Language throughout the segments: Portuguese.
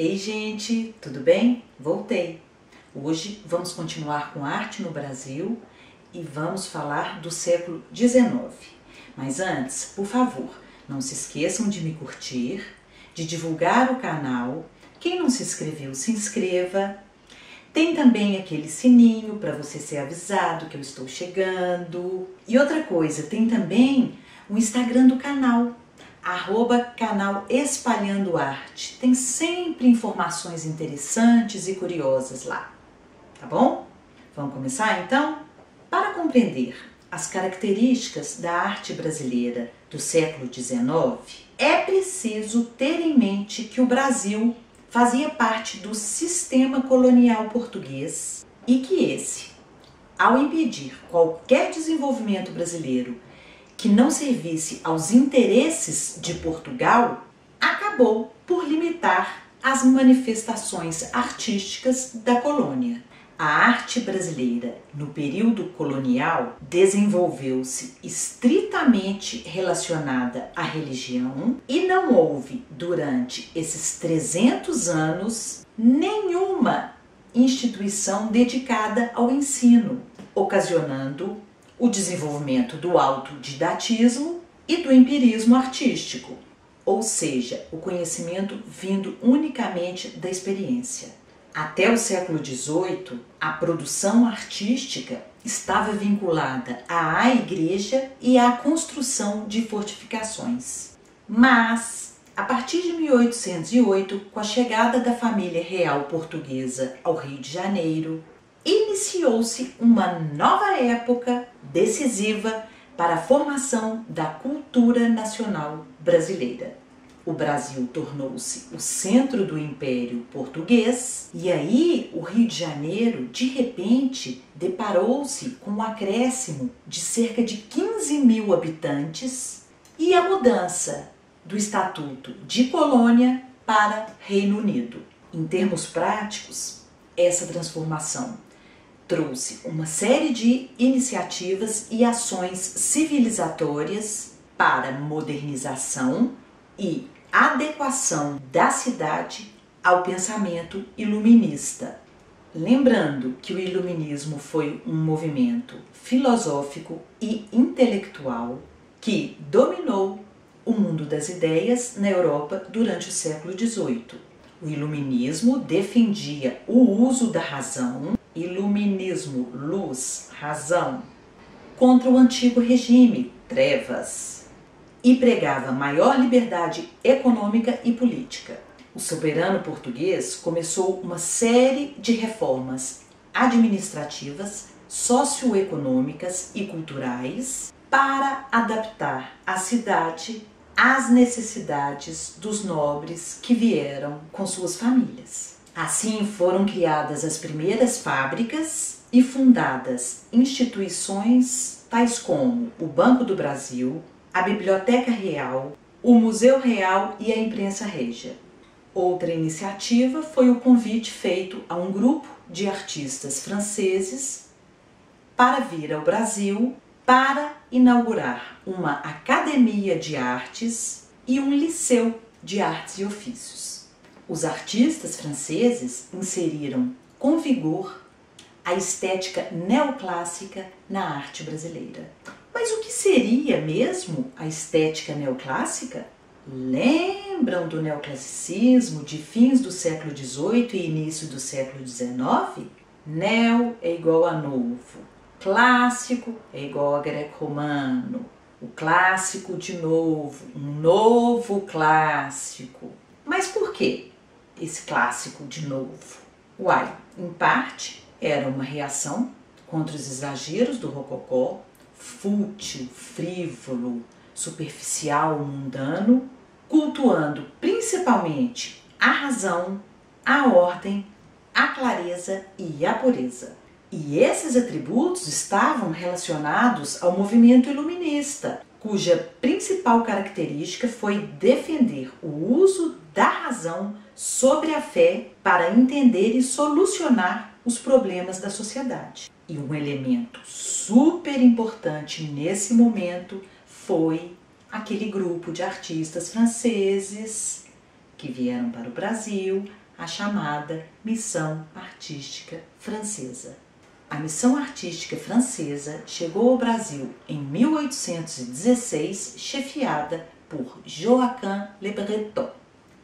Ei, gente, tudo bem? Voltei. Hoje vamos continuar com arte no Brasil e vamos falar do século XIX. Mas antes, por favor, não se esqueçam de me curtir, de divulgar o canal. Quem não se inscreveu, se inscreva. Tem também aquele sininho para você ser avisado que eu estou chegando. E outra coisa, tem também o Instagram do canal. @canal Espalhando Arte. Tem sempre informações interessantes e curiosas lá, tá bom? Vamos começar então? Para compreender as características da arte brasileira do século XIX, é preciso ter em mente que o Brasil fazia parte do sistema colonial português e que esse, ao impedir qualquer desenvolvimento brasileiro que não servisse aos interesses de Portugal, acabou por limitar as manifestações artísticas da colônia. A arte brasileira, no período colonial, desenvolveu-se estritamente relacionada à religião e não houve, durante esses 300 anos, nenhuma instituição dedicada ao ensino, ocasionando o desenvolvimento do autodidatismo e do empirismo artístico, ou seja, o conhecimento vindo unicamente da experiência. Até o século XVIII, a produção artística estava vinculada à igreja e à construção de fortificações. Mas, a partir de 1808, com a chegada da família real portuguesa ao Rio de Janeiro, iniciou-se uma nova época decisiva para a formação da cultura nacional brasileira. O Brasil tornou-se o centro do Império Português e aí o Rio de Janeiro, de repente, deparou-se com um acréscimo de cerca de 15 mil habitantes e a mudança do Estatuto de Colônia para Reino Unido. Em termos práticos, essa transformação trouxe uma série de iniciativas e ações civilizatórias para modernização e adequação da cidade ao pensamento iluminista. Lembrando que o iluminismo foi um movimento filosófico e intelectual que dominou o mundo das ideias na Europa durante o século XVIII. O iluminismo defendia o uso da razão, iluminismo, luz, razão, contra o antigo regime, trevas, e pregava maior liberdade econômica e política. O soberano português começou uma série de reformas administrativas, socioeconômicas e culturais para adaptar a cidade às necessidades dos nobres que vieram com suas famílias. Assim foram criadas as primeiras fábricas e fundadas instituições tais como o Banco do Brasil, a Biblioteca Real, o Museu Real e a Imprensa Régia. Outra iniciativa foi o convite feito a um grupo de artistas franceses para vir ao Brasil para inaugurar uma academia de artes e um liceu de artes e ofícios. Os artistas franceses inseriram com vigor a estética neoclássica na arte brasileira. Mas o que seria mesmo a estética neoclássica? Lembram do neoclassicismo de fins do século XVIII e início do século XIX? Neo é igual a novo, clássico é igual a greco-romano, o clássico de novo, um novo clássico. Mas por quê esse clássico de novo? Uai, em parte era uma reação contra os exageros do rococó, fútil, frívolo, superficial, mundano, cultuando principalmente a razão, a ordem, a clareza e a pureza. E esses atributos estavam relacionados ao movimento iluminista, cuja principal característica foi defender o uso da razão sobre a fé para entender e solucionar os problemas da sociedade. E um elemento super importante nesse momento foi aquele grupo de artistas franceses que vieram para o Brasil a chamada Missão Artística Francesa. A Missão Artística Francesa chegou ao Brasil em 1816, chefiada por Joachim Le Breton.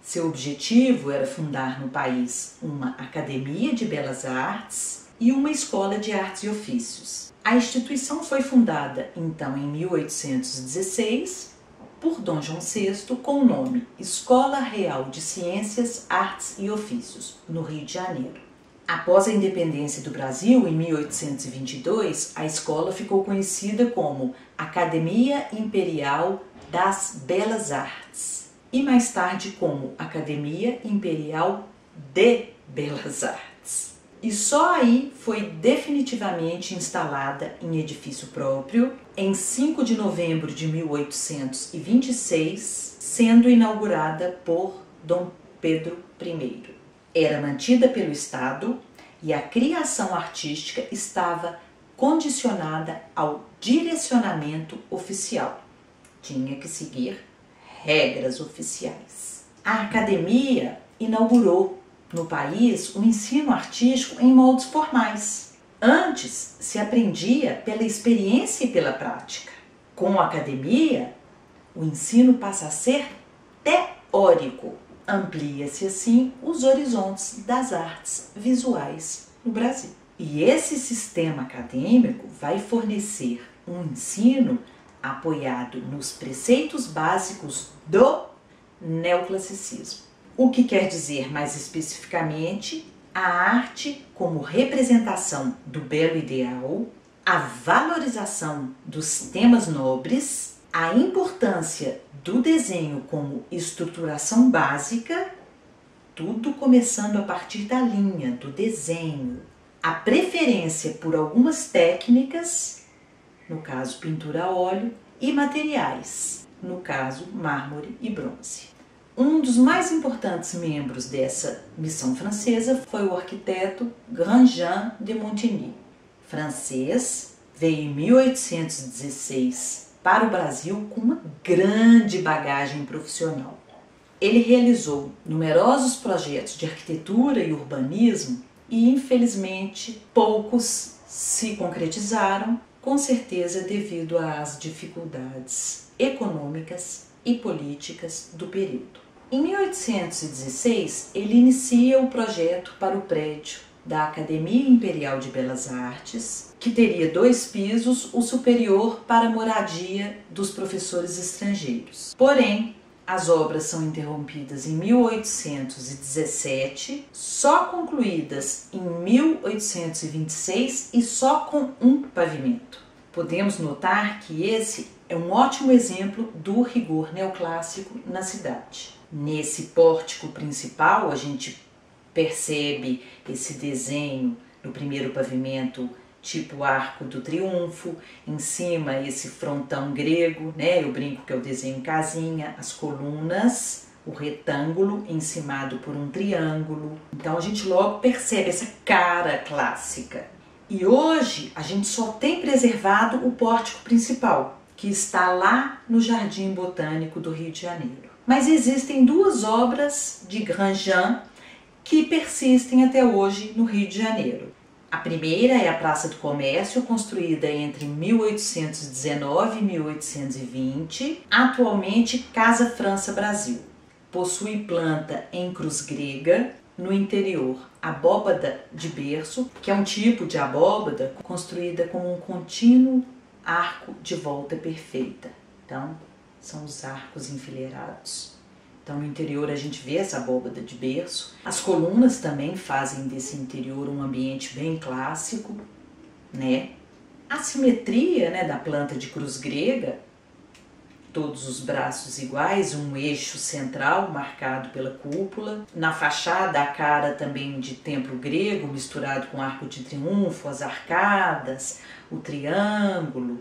Seu objetivo era fundar no país uma academia de belas artes e uma escola de artes e ofícios. A instituição foi fundada, então, em 1816, por Dom João VI, com o nome Escola Real de Ciências, Artes e Ofícios, no Rio de Janeiro. Após a independência do Brasil, em 1822, a escola ficou conhecida como Academia Imperial das Belas Artes e mais tarde como Academia Imperial de Belas Artes. E só aí foi definitivamente instalada em edifício próprio em 5 de novembro de 1826, sendo inaugurada por Dom Pedro I. Era mantida pelo Estado e a criação artística estava condicionada ao direcionamento oficial. Tinha que seguir regras oficiais. A academia inaugurou no país o ensino artístico em moldes formais. Antes se aprendia pela experiência e pela prática. Com a academia, o ensino passa a ser teórico. Amplia-se assim os horizontes das artes visuais no Brasil. E esse sistema acadêmico vai fornecer um ensino apoiado nos preceitos básicos do neoclassicismo. O que quer dizer mais especificamente a arte como representação do belo ideal, a valorização dos temas nobres, a importância do desenho como estruturação básica, tudo começando a partir da linha, do desenho, a preferência por algumas técnicas, no caso pintura a óleo, e materiais, no caso mármore e bronze. Um dos mais importantes membros dessa missão francesa foi o arquiteto Grandjean de Montigny. Francês, veio em 1816 para o Brasil com uma grande bagagem profissional. Ele realizou numerosos projetos de arquitetura e urbanismo e, infelizmente, poucos se concretizaram, com certeza devido às dificuldades econômicas e políticas do período. Em 1816, ele inicia o projeto para o prédio da Academia Imperial de Belas Artes, que teria 2 pisos, o superior para a moradia dos professores estrangeiros. Porém, as obras são interrompidas em 1817, só concluídas em 1826 e só com um pavimento. Podemos notar que esse é um ótimo exemplo do rigor neoclássico na cidade. Nesse pórtico principal, a gente percebe esse desenho no primeiro pavimento, tipo Arco do Triunfo, em cima esse frontão grego, né? Eu brinco que é o desenho casinha, as colunas, o retângulo encimado por um triângulo. Então a gente logo percebe essa cara clássica. E hoje a gente só tem preservado o pórtico principal, que está lá no Jardim Botânico do Rio de Janeiro. Mas existem 2 obras de Grandjean que persistem até hoje no Rio de Janeiro. A primeira é a Praça do Comércio, construída entre 1819 e 1820, atualmente Casa França Brasil. Possui planta em cruz grega, no interior abóbada de berço, que é um tipo de abóbada construída com um contínuo arco de volta perfeita. Então, são os arcos enfileirados. Então, no interior a gente vê essa abóbada de berço. As colunas também fazem desse interior um ambiente bem clássico, né? A simetria, né, da planta de cruz grega, todos os braços iguais, um eixo central marcado pela cúpula. Na fachada, a cara também de templo grego, misturado com arco de triunfo, as arcadas, o triângulo,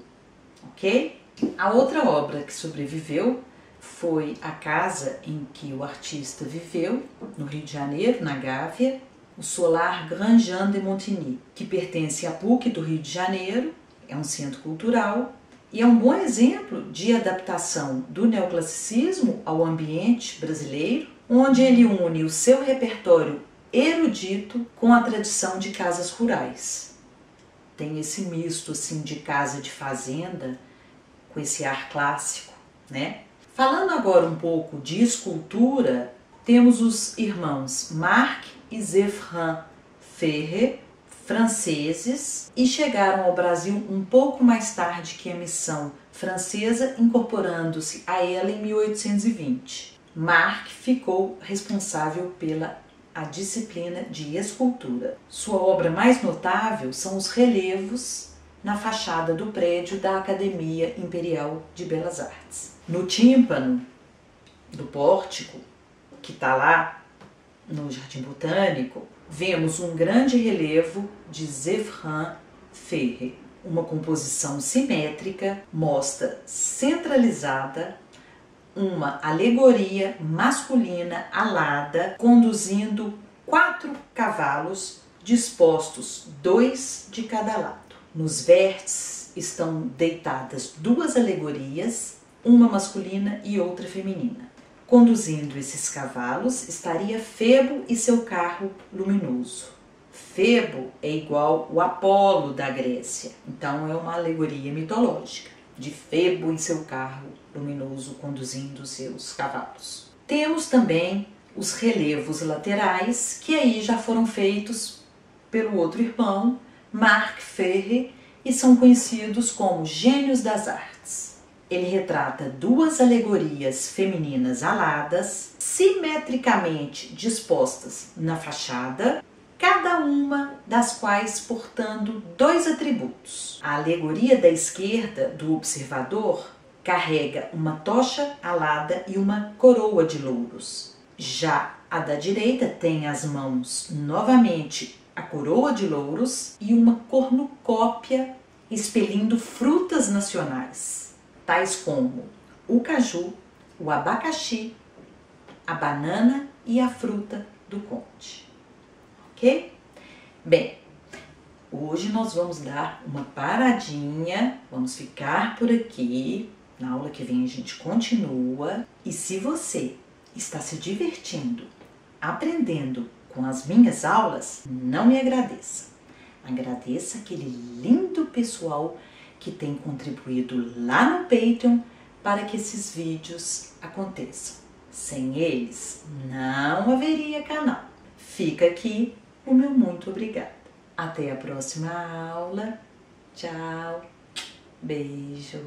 ok? A outra obra que sobreviveu foi a casa em que o artista viveu, no Rio de Janeiro, na Gávea, o Solar Grandjean de Montigny, que pertence à PUC do Rio de Janeiro, é um centro cultural e é um bom exemplo de adaptação do neoclassicismo ao ambiente brasileiro, onde ele une o seu repertório erudito com a tradição de casas rurais. Tem esse misto assim de casa de fazenda com esse ar clássico, né? Falando agora um pouco de escultura, temos os irmãos Marc e Zéphrin Ferré, franceses, e chegaram ao Brasil um pouco mais tarde que a missão francesa, incorporando-se a ela em 1820. Marc ficou responsável pela disciplina de escultura. Sua obra mais notável são os relevos na fachada do prédio da Academia Imperial de Belas Artes. No tímpano do pórtico, que está lá no Jardim Botânico, vemos um grande relevo de Zéphrin Ferré. Uma composição simétrica mostra centralizada uma alegoria masculina alada conduzindo 4 cavalos dispostos 2 de cada lado. Nos vértices estão deitadas 2 alegorias, uma masculina e outra feminina. Conduzindo esses cavalos estaria Febo e seu carro luminoso. Febo é igual o Apolo da Grécia, então é uma alegoria mitológica de Febo e seu carro luminoso conduzindo seus cavalos. Temos também os relevos laterais, que aí já foram feitos pelo outro irmão, Marc Ferré, e são conhecidos como gênios das artes. Ele retrata 2 alegorias femininas aladas, simetricamente dispostas na fachada, cada uma das quais portando 2 atributos. A alegoria da esquerda, do observador, carrega uma tocha alada e uma coroa de louros. Já a da direita tem as mãos novamente a coroa de louros e uma cornucópia expelindo frutas nacionais, tais como o caju, o abacaxi, a banana e a fruta do conde. Ok? Bem, hoje nós vamos dar uma paradinha, vamos ficar por aqui. Na aula que vem a gente continua. E se você está se divertindo, aprendendo com as minhas aulas, não me agradeça. Agradeça aquele lindo pessoal que tem contribuído lá no Patreon para que esses vídeos aconteçam. Sem eles, não haveria canal. Fica aqui o meu muito obrigada. Até a próxima aula. Tchau. Beijo.